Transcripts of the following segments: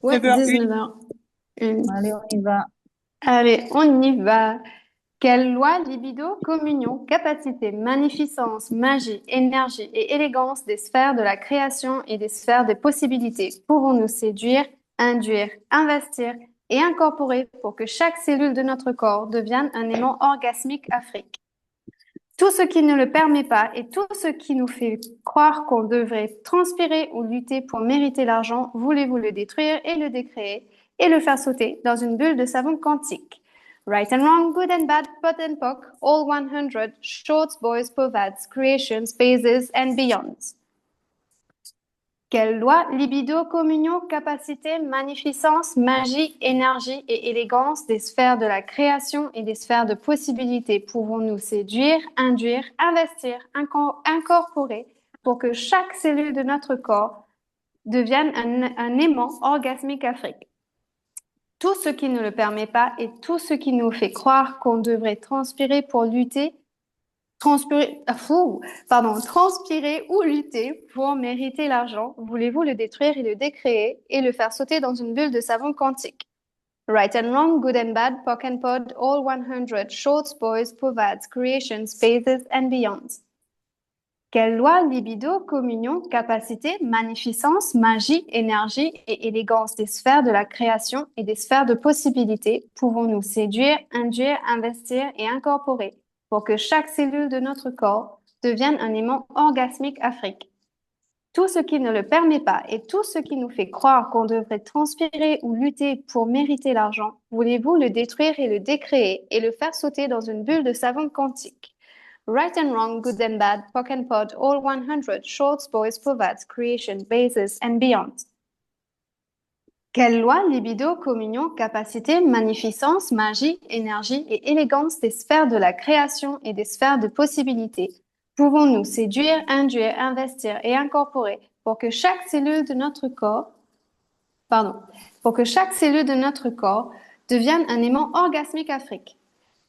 Ouais, 9h01. 19h01. Allez, on y va. Allez, on y va. Quelle loi, libido, communion, capacité, magnificence, magie, énergie et élégance des sphères de la création et des sphères des possibilités pouvons-nous séduire, induire, investir et incorporer pour que chaque cellule de notre corps devienne un aimant orgasmique afrique? Tout ce qui ne le permet pas et tout ce qui nous fait croire qu'on devrait transpirer ou lutter pour mériter l'argent, voulez-vous le détruire et le décréer et le faire sauter dans une bulle de savon quantique? Right and wrong, good and bad, pot and pock, all 100, shorts, boys, povads, creations, phases and beyonds. Quelle loi, libido, communion, capacité, magnificence, magie, énergie et élégance des sphères de la création et des sphères de possibilités pouvons-nous séduire, induire, investir, incorporer pour que chaque cellule de notre corps devienne un aimant orgasmique afrique? Tout ce qui ne le permet pas et tout ce qui nous fait croire qu'on devrait transpirer pour lutter transpirer ou lutter pour mériter l'argent, voulez-vous le détruire et le décréer et le faire sauter dans une bulle de savon quantique? Right and wrong, good and bad, pock and pod, all 100, shorts, boys, povads, creations, phases and beyonds. Quelle loi, libido, communion, capacité, magnificence, magie, énergie et élégance des sphères de la création et des sphères de possibilités pouvons-nous séduire, induire, investir et incorporer pour que chaque cellule de notre corps devienne un aimant orgasmique afrique? Tout ce qui ne le permet pas et tout ce qui nous fait croire qu'on devrait transpirer ou lutter pour mériter l'argent, voulez-vous le détruire et le décréer et le faire sauter dans une bulle de savon quantique? Right and wrong, good and bad, pock and pod, all 100, shorts, boys, povads, creation, bases and beyond. Quelle loi, libido, communion, capacité, magnificence, magie, énergie et élégance des sphères de la création et des sphères de possibilités pouvons-nous séduire, induire, investir et incorporer pour que chaque cellule de notre corps, pardon, pour que chaque cellule de notre corps devienne un aimant orgasmique afrique?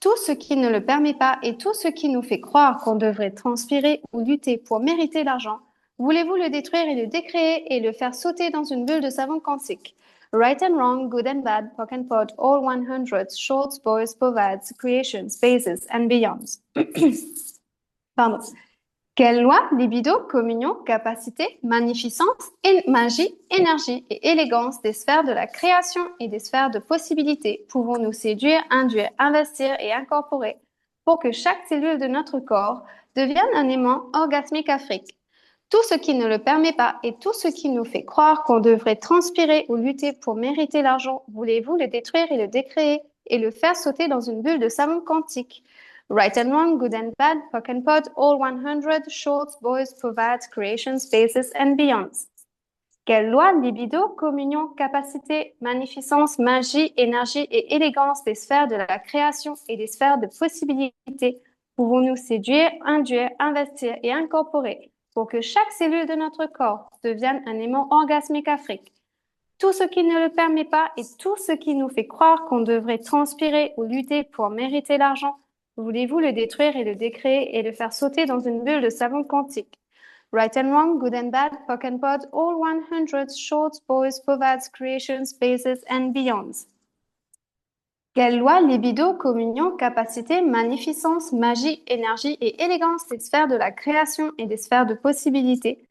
Tout ce qui ne le permet pas et tout ce qui nous fait croire qu'on devrait transpirer ou lutter pour mériter l'argent, voulez-vous le détruire et le décréer et le faire sauter dans une bulle de savon quantique? Right and wrong, good and bad, pock and pod, all 100, shorts, boys, povads, creations, bases and beyonds. Pardon. Quelle loi, libido, communion, capacité, magnificence, magie, énergie et élégance des sphères de la création et des sphères de possibilités pouvons-nous séduire, induire, investir et incorporer pour que chaque cellule de notre corps devienne un aimant orgasmique afrique? Tout ce qui ne le permet pas et tout ce qui nous fait croire qu'on devrait transpirer ou lutter pour mériter l'argent, voulez-vous le détruire et le décréer et le faire sauter dans une bulle de savon quantique? Right and wrong, good and bad, pock and pod, all 100, shorts, boys, povads, creations, spaces and beyonds. Quelle loi, libido, communion, capacité, magnificence, magie, énergie et élégance des sphères de la création et des sphères de possibilités pouvons-nous séduire, induire, investir et incorporer pour que chaque cellule de notre corps devienne un aimant orgasmique afrique? Tout ce qui ne le permet pas et tout ce qui nous fait croire qu'on devrait transpirer ou lutter pour mériter l'argent, voulez-vous le détruire et le décréer et le faire sauter dans une bulle de savon quantique? Right and wrong, good and bad, pock and pod, all 100, shorts, boys, povads, creations, bases and beyonds. Quelle loi, libido, communion, capacité, magnificence, magie, énergie et élégance des sphères de la création et des sphères de possibilités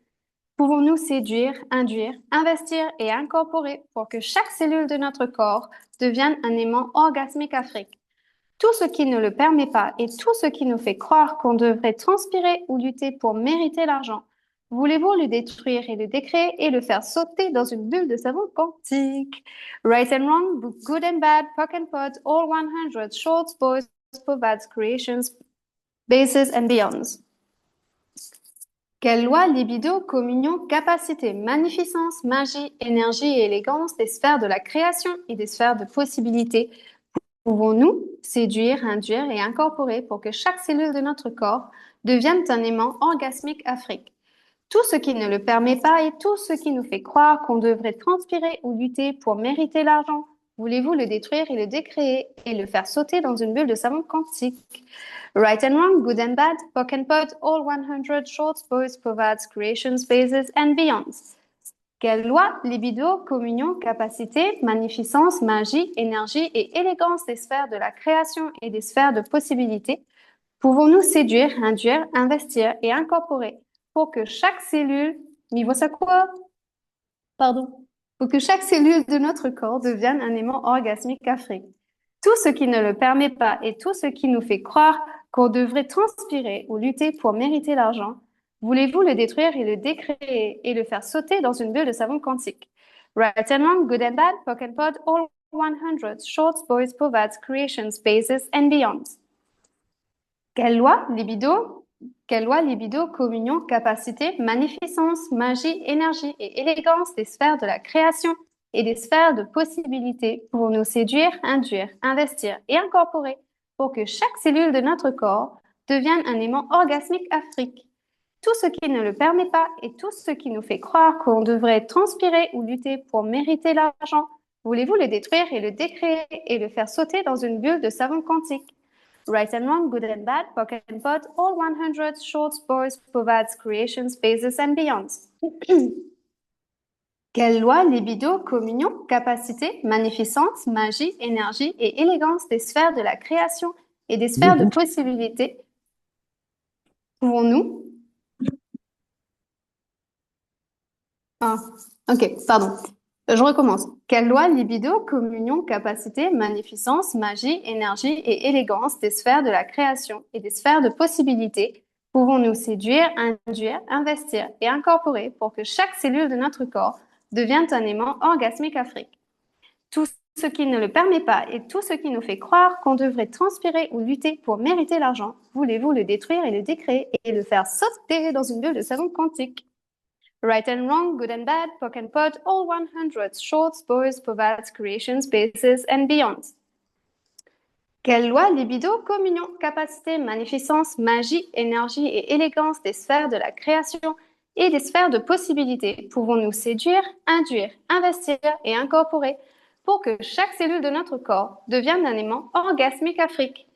pouvons-nous séduire, induire, investir et incorporer pour que chaque cellule de notre corps devienne un aimant orgasmique afrique? Tout ce qui ne le permet pas et tout ce qui nous fait croire qu'on devrait transpirer ou lutter pour mériter l'argent, voulez-vous le détruire et le décréer et le faire sauter dans une bulle de savon quantique? Right and wrong, good and bad, pock and pod, all 100, shorts, boys, povads, creations, bases and beyonds. Quelle loi, libido, communion, capacité, magnificence, magie, énergie et élégance des sphères de la création et des sphères de possibilités pouvons-nous séduire, induire et incorporer pour que chaque cellule de notre corps devienne un aimant orgasmique afrique? Tout ce qui ne le permet pas et tout ce qui nous fait croire qu'on devrait transpirer ou lutter pour mériter l'argent, voulez-vous le détruire et le décréer et le faire sauter dans une bulle de savon quantique? Right and wrong, good and bad, pock and pod, all 100, shorts, boys, povads, creations, bases and beyonds. Quelle loi, libido, communion, capacité, magnificence, magie, énergie et élégance des sphères de la création et des sphères de possibilités pouvons-nous séduire, induire, investir et incorporer pour que chaque cellule, niveau ça quoi? Pardon. Pour que chaque cellule de notre corps devienne un aimant orgasmique afrique. Tout ce qui ne le permet pas et tout ce qui nous fait croire qu'on devrait transpirer ou lutter pour mériter l'argent, voulez-vous le détruire et le décréer et le faire sauter dans une bulle de savon quantique? Right and wrong, good and bad, poke and pod, all 100, shorts, boys, povats, creations, spaces and beyond. Quelle loi, libido? Quelle loi, libido, communion, capacité, magnificence, magie, énergie et élégance des sphères de la création et des sphères de possibilités pour nous séduire, induire, investir et incorporer pour que chaque cellule de notre corps devienne un aimant orgasmique afrique. Tout ce qui ne le permet pas et tout ce qui nous fait croire qu'on devrait transpirer ou lutter pour mériter l'argent, voulez-vous le détruire et le décréer et le faire sauter dans une bulle de savon quantique? Right and wrong, good and bad, poke and pod, all 100, shorts, boys, povats, creations, spaces and beyonds. Quelle loi, libido, communion, capacité, magnificence, magie, énergie et élégance des sphères de la création et des sphères de possibilités pouvons-nous? Ah, ok, pardon. Je recommence. Quelle loi, libido, communion, capacité, magnificence, magie, énergie et élégance des sphères de la création et des sphères de possibilités pouvons-nous séduire, induire, investir et incorporer pour que chaque cellule de notre corps devienne un aimant orgasmique afrique? Tout ce qui ne le permet pas et tout ce qui nous fait croire qu'on devrait transpirer ou lutter pour mériter l'argent, voulez-vous le détruire et le décréer et le faire sauter dans une bulle de savon quantique? Right and wrong, good and bad, poke and pod, all 100, shorts, boys, povats, creations, spaces and beyond. Quelle loi, libido, communion, capacité, magnificence, magie, énergie et élégance des sphères de la création et des sphères de possibilités pouvons-nous séduire, induire, investir et incorporer pour que chaque cellule de notre corps devienne un aimant orgasmique afrique?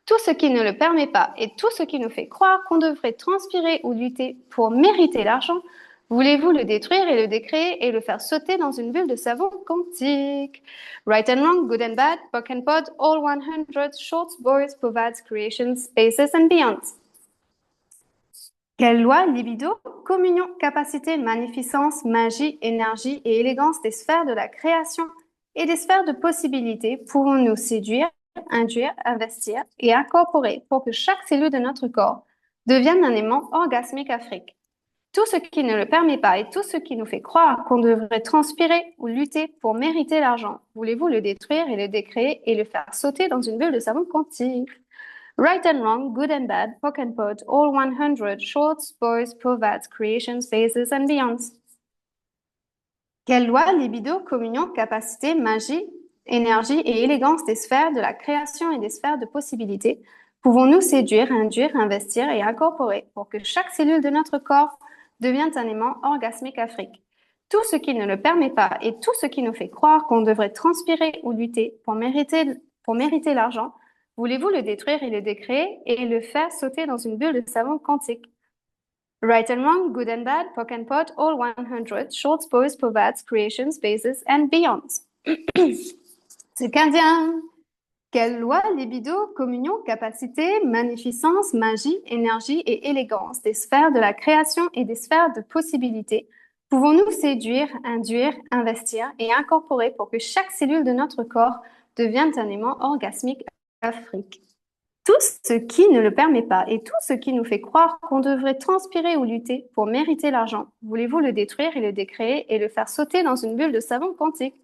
Tout ce qui ne le permet pas et tout ce qui nous fait croire qu'on devrait transpirer ou lutter pour mériter l'argent, voulez-vous le détruire et le décréer et le faire sauter dans une bulle de savon quantique? Right and wrong, good and bad, poke and pod, all 100, shorts, boys, povats, creations, spaces and beyonds. Quelle loi, libido, communion, capacité, magnificence, magie, énergie et élégance des sphères de la création et des sphères de possibilités pouvons-nous séduire, induire, investir et incorporer pour que chaque cellule de notre corps devienne un aimant orgasmique afrique? Tout ce qui ne le permet pas et tout ce qui nous fait croire qu'on devrait transpirer ou lutter pour mériter l'argent, voulez-vous le détruire et le décréer et le faire sauter dans une bulle de savon quantique? Right and wrong, good and bad, poke and pod, all 100, shorts, boys, povats, creations, spaces and beyonds. Quelle loi, libido, communion, capacité, magie, énergie et élégance des sphères de la création et des sphères de possibilités pouvons-nous séduire, induire, investir et incorporer pour que chaque cellule de notre corps devienne un aimant orgasmique afrique? Tout ce qui ne le permet pas et tout ce qui nous fait croire qu'on devrait transpirer ou lutter pour mériter l'argent, voulez-vous le détruire et le décréer et le faire sauter dans une bulle de savon quantique? Right and wrong, good and bad, poke and pod, all 100, shorts, boys, povats, creations, spaces and beyonds. C'est qu'indien. Quelle loi, libido, communion, capacité, magnificence, magie, énergie et élégance des sphères de la création et des sphères de possibilités pouvons-nous séduire, induire, investir et incorporer pour que chaque cellule de notre corps devienne un aimant orgasmique afrique? Tout ce qui ne le permet pas et tout ce qui nous fait croire qu'on devrait transpirer ou lutter pour mériter l'argent, voulez-vous le détruire et le décréer et le faire sauter dans une bulle de savon quantique?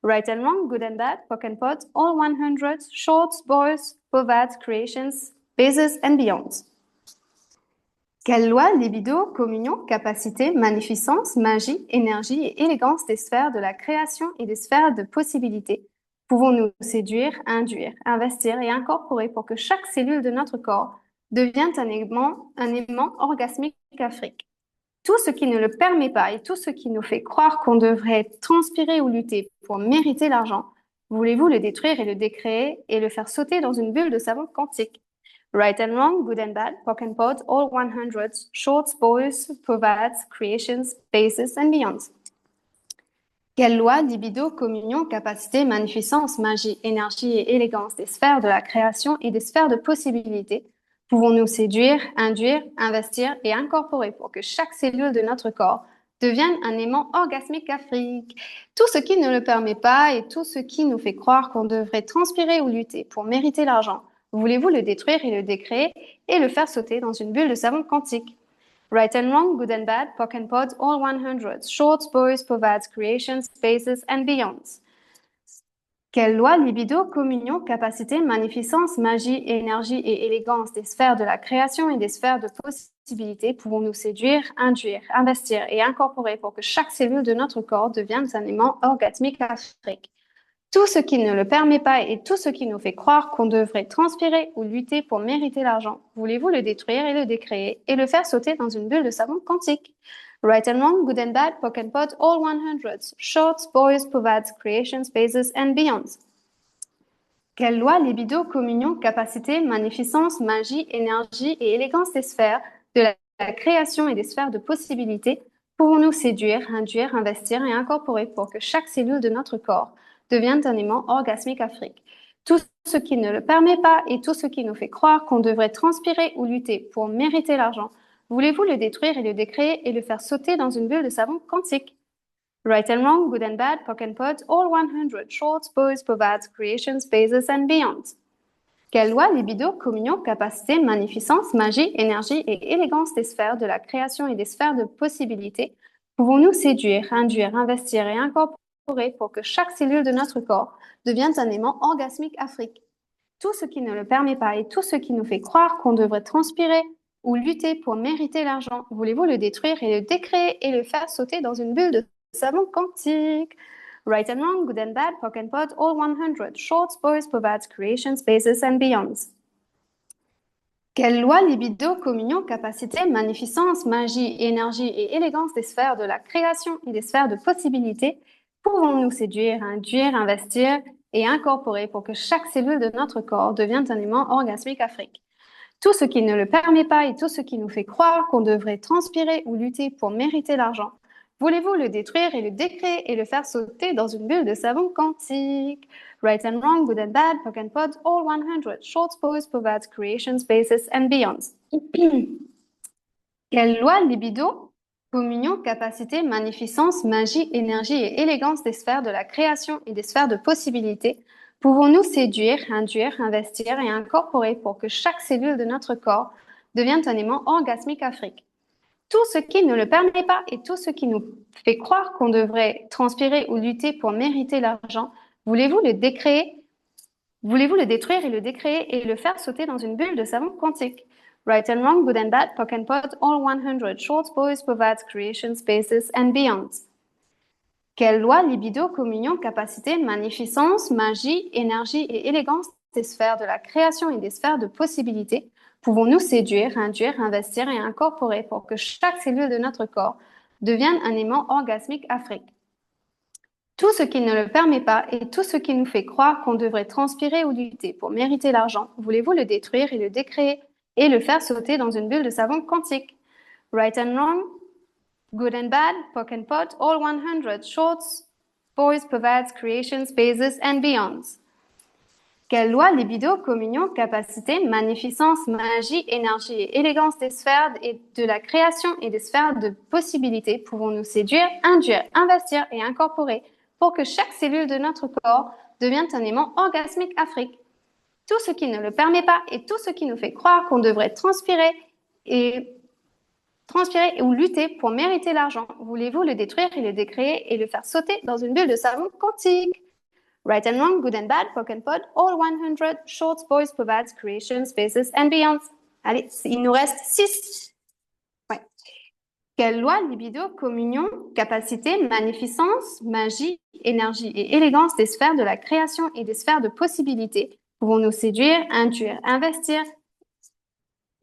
Right and wrong, good and bad, poke and pod, all 100, shorts, boys, povats, creations, spaces and beyonds. Quelle loi, libido, communion, capacité, magnificence, magie, énergie et élégance des sphères de la création et des sphères de possibilités pouvons-nous séduire, induire, investir et incorporer pour que chaque cellule de notre corps devienne un aimant orgasmique afrique? Tout ce qui ne le permet pas et tout ce qui nous fait croire qu'on devrait transpirer ou lutter pour mériter l'argent, voulez-vous le détruire et le décréer et le faire sauter dans une bulle de savon quantique? Right and wrong, good and bad, poke and pod, all 100, shorts, boys, povats, creations, spaces and beyonds. Quelle loi, libido, communion, capacité, magnificence, magie, énergie et élégance des sphères de la création et des sphères de possibilités pouvons-nous séduire, induire, investir et incorporer pour que chaque cellule de notre corps devienne un aimant orgasmique afrique? Tout ce qui ne le permet pas et tout ce qui nous fait croire qu'on devrait transpirer ou lutter pour mériter l'argent, voulez-vous le détruire et le décréer et le faire sauter dans une bulle de savon quantique? Right and wrong, good and bad, POC and POD, all 100, shorts, boys, povats, creations, spaces and beyonds. Quelle loi, libido, communion, capacité, magnificence, magie, énergie et élégance des sphères de la création et des sphères de possibilités pouvons-nous séduire, induire, investir et incorporer pour que chaque cellule de notre corps devienne un aimant orgasmique afrique? Tout ce qui ne le permet pas et tout ce qui nous fait croire qu'on devrait transpirer ou lutter pour mériter l'argent, voulez-vous le détruire et le décréer et le faire sauter dans une bulle de savon quantique? Right and wrong, good and bad, POC and POD, all 100, shorts, boys, povats, creation, spaces and beyonds. Quelle loi, libido, communion, capacité, magnificence, magie, énergie et élégance des sphères de la création et des sphères de possibilités pouvons-nous séduire, induire, investir et incorporer pour que chaque cellule de notre corps devienne un aimant orgasmique afrique? Tout ce qui ne le permet pas et tout ce qui nous fait croire qu'on devrait transpirer ou lutter pour mériter l'argent, voulez-vous le détruire et le décréer et le faire sauter dans une bulle de savon quantique? Right and wrong, good and bad, POC and POD, all 100, shorts, boys, povats, creation, spaces and beyond. Quelle loi, libido, communion, capacité, magnificence, magie, énergie et élégance des sphères de la création et des sphères de possibilités pouvons-nous séduire, induire, investir et incorporer pour que chaque cellule de notre corps devienne un aimant orgasmique afrique? Tout ce qui ne le permet pas et tout ce qui nous fait croire qu'on devrait transpirer ou lutter pour mériter l'argent, voulez-vous le détruire et le décréer et le faire sauter dans une bulle de savon quantique? Right and wrong, good and bad, POC and POD, all 100, shorts, boys, povats, creation, spaces and beyonds. Quelle loi, libido, communion, capacité, magnificence, magie, énergie et élégance des sphères de la création et des sphères de possibilités pouvons-nous séduire, induire, investir et incorporer pour que chaque cellule de notre corps devienne un aimant orgasmique afrique? Tout ce qui ne le permet pas et tout ce qui nous fait croire qu'on devrait transpirer ou lutter pour mériter l'argent, voulez-vous le détruire et le décréer et le faire sauter dans une bulle de savon quantique? Right and wrong, good and bad, POC and POD, all 100, shorts, boys, povats, creation, spaces and beyonds. Quelle loi, libido, communion, capacité, magnificence, magie, énergie et élégance des sphères de la création et des sphères de possibilités pouvons-nous séduire, induire, investir et incorporer pour que chaque cellule de notre corps devienne un aimant orgasmique afrique? Tout ce qui ne le permet pas et tout ce qui nous fait croire qu'on devrait transpirer ou lutter pour mériter l'argent, voulez-vous le décréer? Voulez-vous le détruire et le décréer et le faire sauter dans une bulle de savon quantique? Right and wrong, good and bad, POC and POD, all 100, shorts, boys, povats, creation, spaces and beyonds. Quelle loi, libido, communion, capacité, magnificence, magie, énergie et élégance des sphères de la création et des sphères de possibilités pouvons-nous séduire, induire, investir et incorporer pour que chaque cellule de notre corps devienne un aimant orgasmique afrique? Tout ce qui ne le permet pas et tout ce qui nous fait croire qu'on devrait transpirer ou lutter pour mériter l'argent, voulez-vous le détruire et le décréer et le faire sauter dans une bulle de savon quantique? Right and wrong, good and bad, POC and POD, all 100, shorts, boys, povats, creation, spaces and beyonds. Quelle loi, libido, communion, capacité, magnificence, magie, énergie et élégance des sphères et de la création et des sphères de possibilités pouvons-nous séduire, induire, investir et incorporer pour que chaque cellule de notre corps devienne un aimant orgasmique afrique? Tout ce qui ne le permet pas et tout ce qui nous fait croire qu'on devrait transpirer ou lutter pour mériter l'argent, voulez-vous le détruire et le décréer et le faire sauter dans une bulle de savon quantique? Right and wrong, good and bad, POC and POD, all 100, shorts, boys, povats, creation, spaces and beyonds. Allez, il nous reste 6. Ouais. Quelle loi, libido, communion, capacité, magnificence, magie, énergie et élégance des sphères de la création et des sphères de possibilités pouvons-nous séduire, induire, investir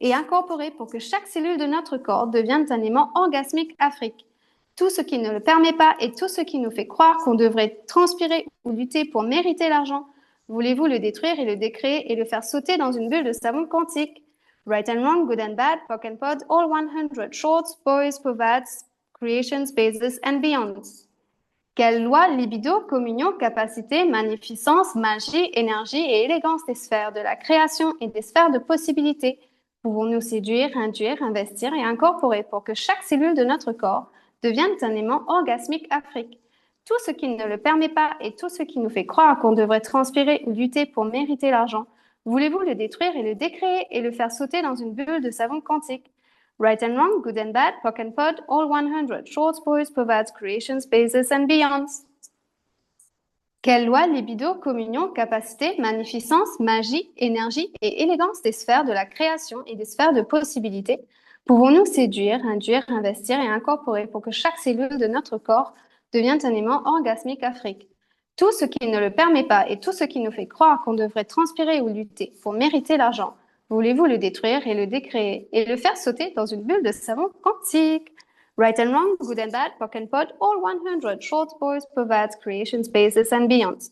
et incorporer pour que chaque cellule de notre corps devienne un aimant orgasmique afrique? Tout ce qui ne le permet pas et tout ce qui nous fait croire qu'on devrait transpirer ou lutter pour mériter l'argent, voulez-vous le détruire et le décréer et le faire sauter dans une bulle de savon quantique? Right and wrong, good and bad, POC and POD, all 100, shorts, boys, povats, creation, spaces and beyond. Quelle loi, libido, communion, capacité, magnificence, magie, énergie et élégance des sphères de la création et des sphères de possibilités pouvons-nous séduire, induire, investir et incorporer pour que chaque cellule de notre corps devienne un aimant orgasmique Afrique? Tout ce qui ne le permet pas et tout ce qui nous fait croire qu'on devrait transpirer ou lutter pour mériter l'argent, voulez-vous le détruire et le décréer et le faire sauter dans une bulle de savon quantique? Right and wrong, good and bad, POC and pod, all 100, shorts, boys, perverts, creation, spaces and beyonds. Quelle loi, libido, communion, capacité, magnificence, magie, énergie et élégance des sphères de la création et des sphères de possibilités pouvons-nous séduire, induire, investir et incorporer pour que chaque cellule de notre corps devienne un aimant orgasmique Afrique? Tout ce qui ne le permet pas et tout ce qui nous fait croire qu'on devrait transpirer ou lutter pour mériter l'argent, voulez-vous le détruire et le décréer et le faire sauter dans une bulle de savon quantique? Right and wrong, good and bad, POC and pod, all 100, shorts, boys, perverts, creation, spaces and beyonds.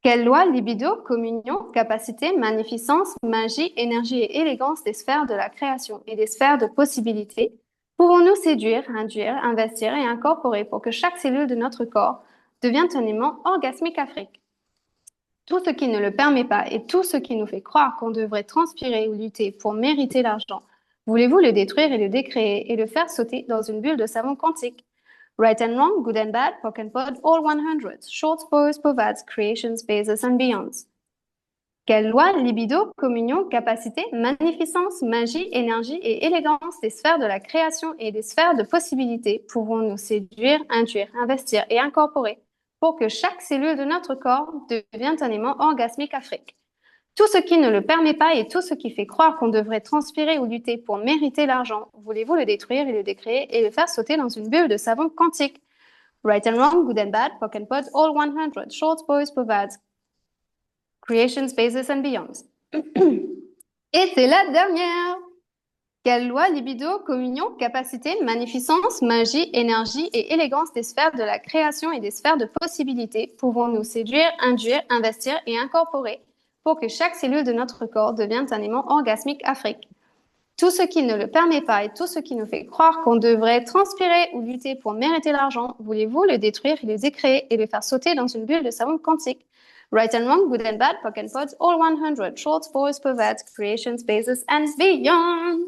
Quelle loi, libido, communion, capacité, magnificence, magie, énergie et élégance des sphères de la création et des sphères de possibilités pouvons-nous séduire, induire, investir et incorporer pour que chaque cellule de notre corps devienne un aimant orgasmique Afrique? Tout ce qui ne le permet pas et tout ce qui nous fait croire qu'on devrait transpirer ou lutter pour mériter l'argent, voulez-vous le détruire et le décréer et le faire sauter dans une bulle de savon quantique? Right and wrong, good and bad, POC and pod, all 100, shorts, boys, perverts, creation, spaces and beyonds. Quelle loi, libido, communion, capacité, magnificence, magie, énergie et élégance des sphères de la création et des sphères de possibilités pouvons-nous séduire, induire, investir et incorporer pour que chaque cellule de notre corps devienne un aimant orgasmique Afrique? Tout ce qui ne le permet pas et tout ce qui fait croire qu'on devrait transpirer ou lutter pour mériter l'argent, voulez-vous le détruire et le décréer et le faire sauter dans une bulle de savon quantique? Right and wrong, good and bad, POC and pod, all 100, shorts, boys, perverts, creation, spaces and beyonds. Et c'est la dernière. Quelle loi, libido, communion, capacité, magnificence, magie, énergie et élégance des sphères de la création et des sphères de possibilités pouvons-nous séduire, induire, investir et incorporer pour que chaque cellule de notre corps devienne un aimant orgasmique Afrique? Tout ce qui ne le permet pas et tout ce qui nous fait croire qu'on devrait transpirer ou lutter pour mériter l'argent, voulez-vous le détruire et le décréer et le faire sauter dans une bulle de savon quantique? Right and wrong, good and bad, POC and pods, all 100, shorts, boys, perverts, creation, spaces and beyonds.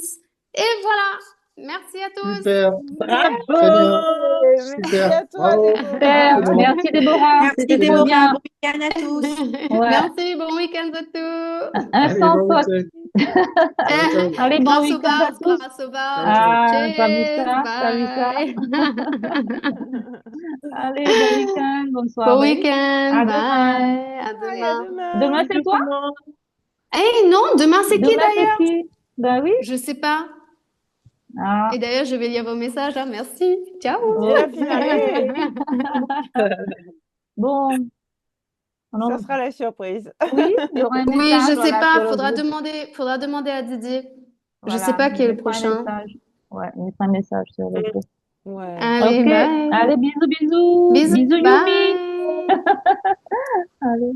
Et voilà. Merci à tous. Super, Bravo! très bien, Merci super, à toi, bravo. Déborah. Super, merci Déborah, Merci c'était trop Déborah, bien. bon week-end à tous. Ouais. Merci, bon week-end à tous. Allez, Instant bon pote. week-end. Ciao, ciao. Allez, bon Grâce au week-end à Bars, tous. grâce au Bars. Ah, t'as vu Cheers, ça, t'as vu ça. bye. Allez, bon week-end, bonne Bon soirée. week-end, À demain. bye. À Bye, à demain. demain. Demain, c'est toi? Eh non, demain c'est qui Demain, c'est d'ailleurs? qui? Ben oui. Je sais pas. Ah, Et d'ailleurs, je vais lire vos messages. Hein. Merci. Ciao. C'est la finale. bon. Ça sera la surprise. Oui, il y aura un Oui, message, je sais voilà, pas. sur le groupe. Faudra demander à Didier. Je Voilà, sais pas qui est il le mettra un prochain. message. Ouais, il mettra un message sur le groupe. Ouais. Allez, Ok, bye. allez, bisous, bisous. Bisous, Bisous, Yumi. bye. Allez.